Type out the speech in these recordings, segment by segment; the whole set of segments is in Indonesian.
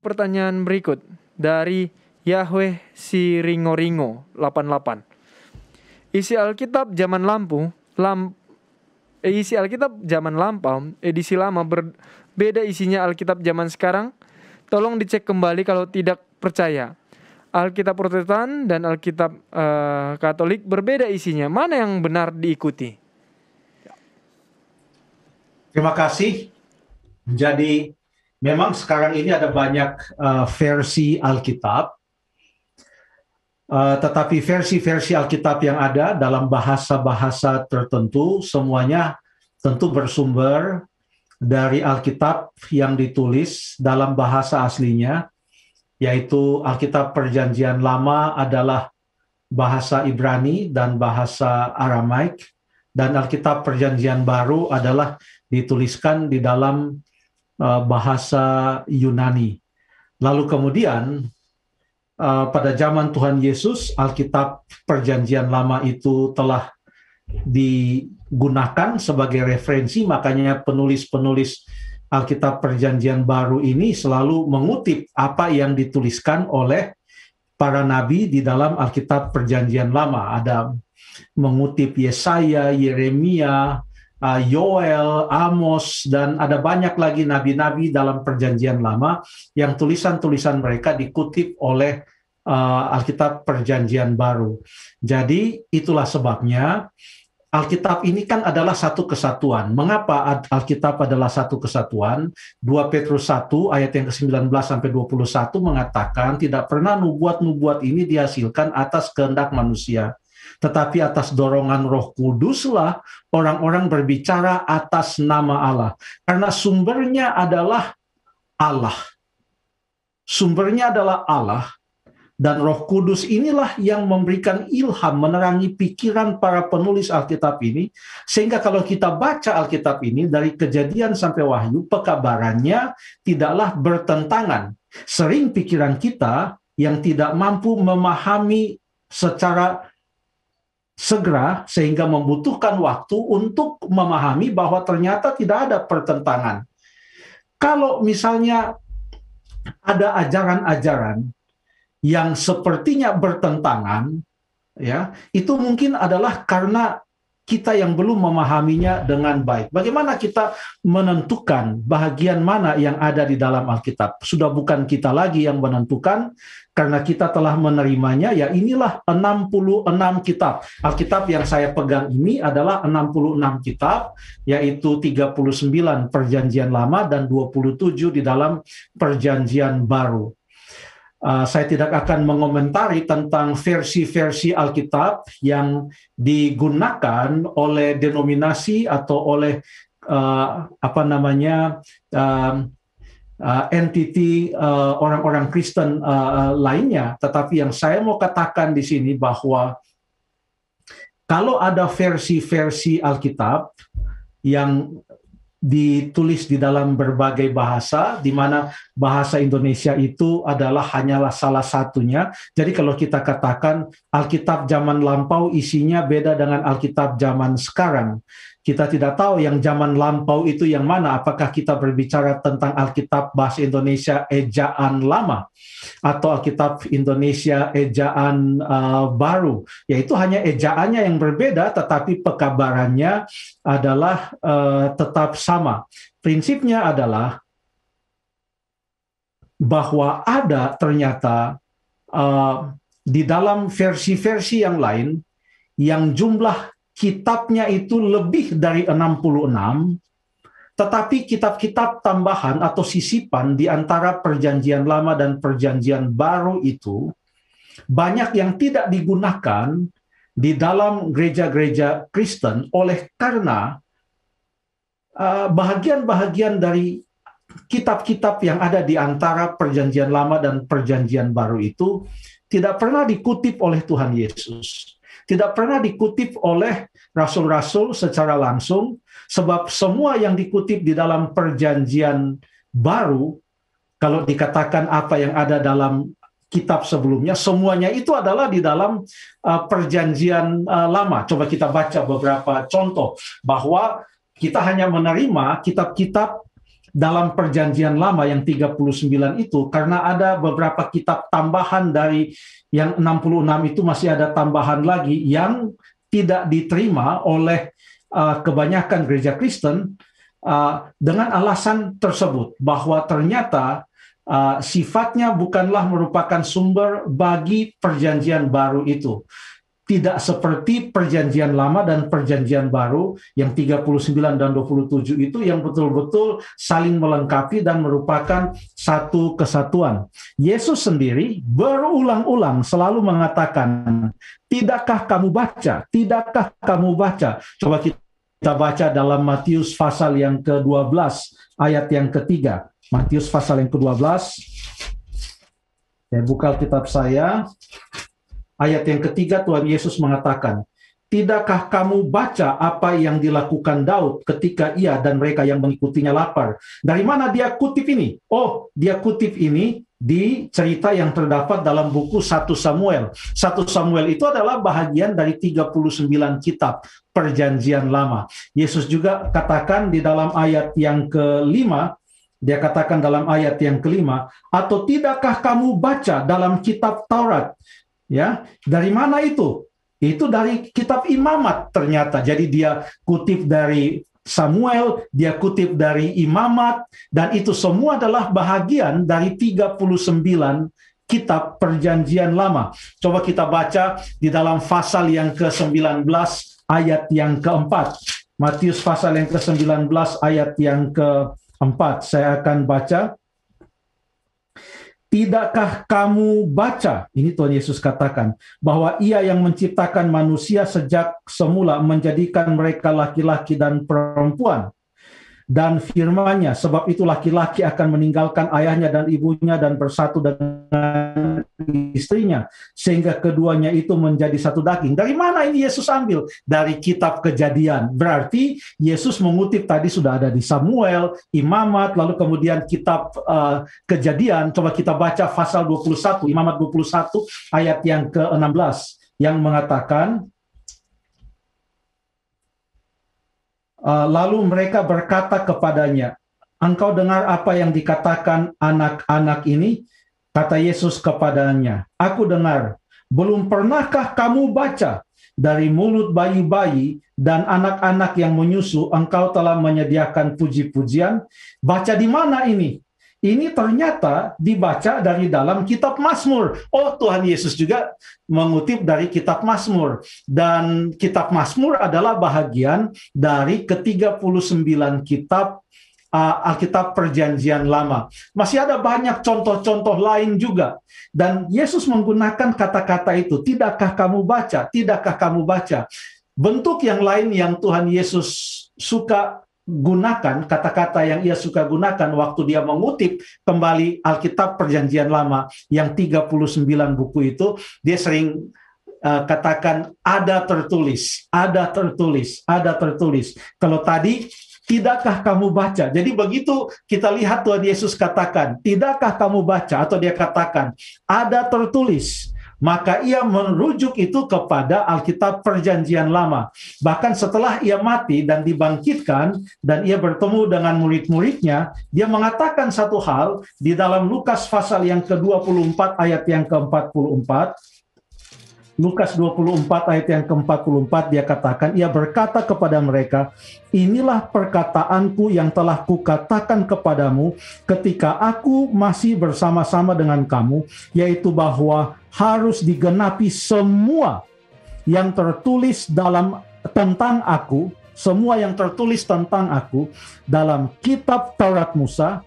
pertanyaan berikut dari Yahweh Siringoringo 88. Isi Alkitab zaman lampau, edisi lama berbeda isinya Alkitab zaman sekarang. Tolong dicek kembali kalau tidak percaya. Alkitab Protestan dan Alkitab Katolik berbeda isinya. Mana yang benar diikuti? Terima kasih. Jadi memang sekarang ini ada banyak versi Alkitab, tetapi versi-versi Alkitab yang ada dalam bahasa-bahasa tertentu semuanya tentu bersumber dari Alkitab yang ditulis dalam bahasa aslinya, yaitu Alkitab Perjanjian Lama adalah bahasa Ibrani dan bahasa Aramaik, dan Alkitab Perjanjian Baru adalah dituliskan di dalam bahasa Yunani. Lalu kemudian pada zaman Tuhan Yesus, Alkitab Perjanjian Lama itu telah digunakan sebagai referensi, makanya penulis-penulis Alkitab Perjanjian Baru ini selalu mengutip apa yang dituliskan oleh para nabi di dalam Alkitab Perjanjian Lama. Ada mengutip Yesaya, Yeremia, Yoel, Amos, dan ada banyak lagi nabi-nabi dalam Perjanjian Lama yang tulisan-tulisan mereka dikutip oleh Alkitab Perjanjian Baru. Jadi itulah sebabnya Alkitab ini kan adalah satu kesatuan. Mengapa Alkitab adalah satu kesatuan? 2 Petrus 1 ayat yang ke-19 sampai 21 mengatakan tidak pernah nubuat-nubuat ini dihasilkan atas kehendak manusia, tetapi atas dorongan Roh Kuduslah orang-orang berbicara atas nama Allah. Karena sumbernya adalah Allah. Sumbernya adalah Allah. Dan Roh Kudus inilah yang memberikan ilham, menerangi pikiran para penulis Alkitab ini. Sehingga kalau kita baca Alkitab ini dari Kejadian sampai Wahyu, pekabarannya tidaklah bertentangan. Sering pikiran kita yang tidak mampu memahami secara segera, sehingga membutuhkan waktu untuk memahami bahwa ternyata tidak ada pertentangan. Kalau misalnya ada ajaran-ajaran yang sepertinya bertentangan, ya, itu mungkin adalah karena kita yang belum memahaminya dengan baik. Bagaimana kita menentukan bahagian mana yang ada di dalam Alkitab? Sudah bukan kita lagi yang menentukan, karena kita telah menerimanya. Ya, inilah 66 kitab. Alkitab yang saya pegang ini adalah 66 kitab, yaitu 39 Perjanjian Lama dan 27 di dalam Perjanjian Baru. Saya tidak akan mengomentari tentang versi-versi Alkitab yang digunakan oleh denominasi atau oleh entiti orang-orang Kristen lainnya. Tetapi yang saya mau katakan di sini bahwa kalau ada versi-versi Alkitab yang ditulis di dalam berbagai bahasa, di mana bahasa Indonesia itu hanyalah salah satunya. Jadi kalau kita katakan Alkitab zaman lampau isinya beda dengan Alkitab zaman sekarang, kita tidak tahu yang zaman lampau itu yang mana. Apakah kita berbicara tentang Alkitab bahasa Indonesia ejaan lama atau Alkitab Indonesia ejaan baru? Yaitu hanya ejaannya yang berbeda, tetapi pekabarannya adalah tetap sama. Prinsipnya adalah bahwa ada ternyata di dalam versi-versi yang lain yang jumlah kitabnya itu lebih dari 66, tetapi kitab-kitab tambahan atau sisipan di antara Perjanjian Lama dan Perjanjian Baru itu banyak yang tidak digunakan di dalam gereja-gereja Kristen oleh karena bahagian-bahagian dari kitab-kitab yang ada di antara Perjanjian Lama dan Perjanjian Baru itu tidak pernah dikutip oleh Tuhan Yesus. Tidak pernah dikutip oleh rasul-rasul secara langsung, sebab semua yang dikutip di dalam Perjanjian Baru, kalau dikatakan apa yang ada dalam kitab sebelumnya, semuanya itu adalah di dalam Perjanjian Lama. Coba kita baca beberapa contoh, bahwa kita hanya menerima kitab-kitab dalam perjanjian lama yang 39 itu, karena ada beberapa kitab tambahan dari yang 66 itu, masih ada tambahan lagi yang tidak diterima oleh kebanyakan gereja Kristen, dengan alasan tersebut, bahwa ternyata sifatnya bukanlah merupakan sumber bagi perjanjian baru itu. Tidak seperti perjanjian lama dan perjanjian baru yang 39 dan 27 itu yang betul-betul saling melengkapi dan merupakan satu kesatuan. Yesus sendiri berulang-ulang selalu mengatakan, tidakkah kamu baca? Tidakkah kamu baca? Coba kita baca dalam Matius pasal yang ke-12 ayat yang ketiga. Matius pasal yang ke-12. Saya buka kitab saya. Ayat yang ketiga, Tuhan Yesus mengatakan, tidakkah kamu baca apa yang dilakukan Daud ketika ia dan mereka yang mengikutinya lapar? Dari mana dia kutip ini? Oh, dia kutip ini di cerita yang terdapat dalam buku 1 Samuel. 1 Samuel itu adalah bahagian dari 39 kitab perjanjian lama. Yesus juga katakan di dalam ayat yang kelima, dia katakan dalam ayat yang kelima, atau tidakkah kamu baca dalam kitab Taurat? Ya, dari mana itu? Itu dari kitab Imamat ternyata. Jadi dia kutip dari Samuel, dia kutip dari Imamat, dan itu semua adalah bahagian dari 39 kitab perjanjian lama. Coba kita baca di dalam pasal yang ke-19 ayat yang keempat. Matius pasal yang ke-19 ayat yang keempat. Saya akan baca. Tidakkah kamu baca, ini Tuhan Yesus katakan, bahwa Ia yang menciptakan manusia sejak semula menjadikan mereka laki-laki dan perempuan. Dan firman-Nya, sebab itu laki-laki akan meninggalkan ayahnya dan ibunya dan bersatu dengan istrinya, sehingga keduanya itu menjadi satu daging. Dari mana ini Yesus ambil? Dari kitab Kejadian. Berarti Yesus mengutip tadi sudah ada di Samuel, Imamat, lalu kemudian kitab Kejadian. Coba kita baca pasal 21, Imamat 21 ayat yang ke-16 yang mengatakan, lalu mereka berkata kepadanya, engkau dengar apa yang dikatakan anak-anak ini? Kata Yesus kepadanya, aku dengar. Belum pernahkah kamu baca, dari mulut bayi-bayi dan anak-anak yang menyusu engkau telah menyediakan puji-pujian? Baca di mana ini? Ini ternyata dibaca dari dalam kitab Mazmur. Oh, Tuhan Yesus juga mengutip dari kitab Mazmur. Dan kitab Mazmur adalah bahagian dari ke-39 kitab Alkitab Perjanjian Lama. Masih ada banyak contoh-contoh lain juga. Dan Yesus menggunakan kata-kata itu, tidakkah kamu baca? Tidakkah kamu baca? Bentuk yang lain yang Tuhan Yesus suka gunakan, kata-kata yang ia suka gunakan waktu dia mengutip kembali Alkitab Perjanjian Lama yang 39 buku itu, dia sering katakan ada tertulis, ada tertulis, ada tertulis. Kalau tadi tidakkah kamu baca? Jadi begitu kita lihat Tuhan Yesus katakan, tidakkah kamu baca? Atau dia katakan, ada tertulis. Maka ia merujuk itu kepada Alkitab Perjanjian Lama. Bahkan setelah ia mati dan dibangkitkan, dan ia bertemu dengan murid-muridnya, dia mengatakan satu hal di dalam Lukas pasal yang ke-24 ayat yang ke-44. Lukas 24 ayat yang ke-44 dia katakan, ia berkata kepada mereka, inilah perkataanku yang telah kukatakan kepadamu ketika aku masih bersama-sama dengan kamu, yaitu bahwa harus digenapi semua yang tertulis tentang aku, semua yang tertulis tentang aku dalam kitab Taurat Musa,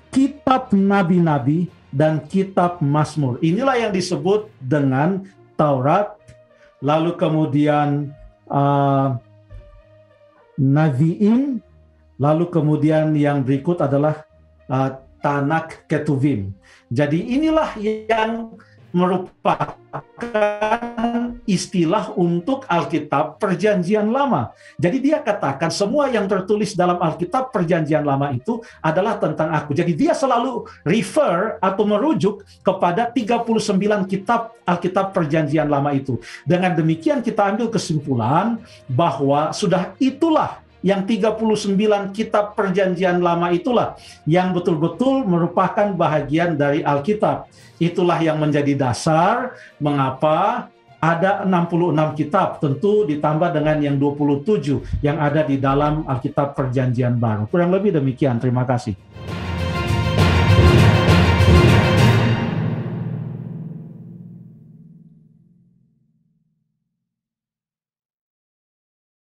kitab nabi-nabi, dan kitab Mazmur. Inilah yang disebut dengan Taurat, lalu kemudian Naviim, lalu kemudian yang berikut adalah Tanak Ketuvim. Jadi inilah yang merupakan istilah untuk Alkitab Perjanjian Lama. Jadi dia katakan semua yang tertulis dalam Alkitab Perjanjian Lama itu adalah tentang aku. Jadi dia selalu refer atau merujuk kepada 39 kitab Alkitab Perjanjian Lama itu. Dengan demikian kita ambil kesimpulan bahwa sudah itulah yang 39 kitab perjanjian lama itulah yang betul-betul merupakan bahagian dari Alkitab. Itulah yang menjadi dasar mengapa ada 66 kitab, tentu ditambah dengan yang 27 yang ada di dalam Alkitab Perjanjian Baru. Kurang lebih demikian, terima kasih.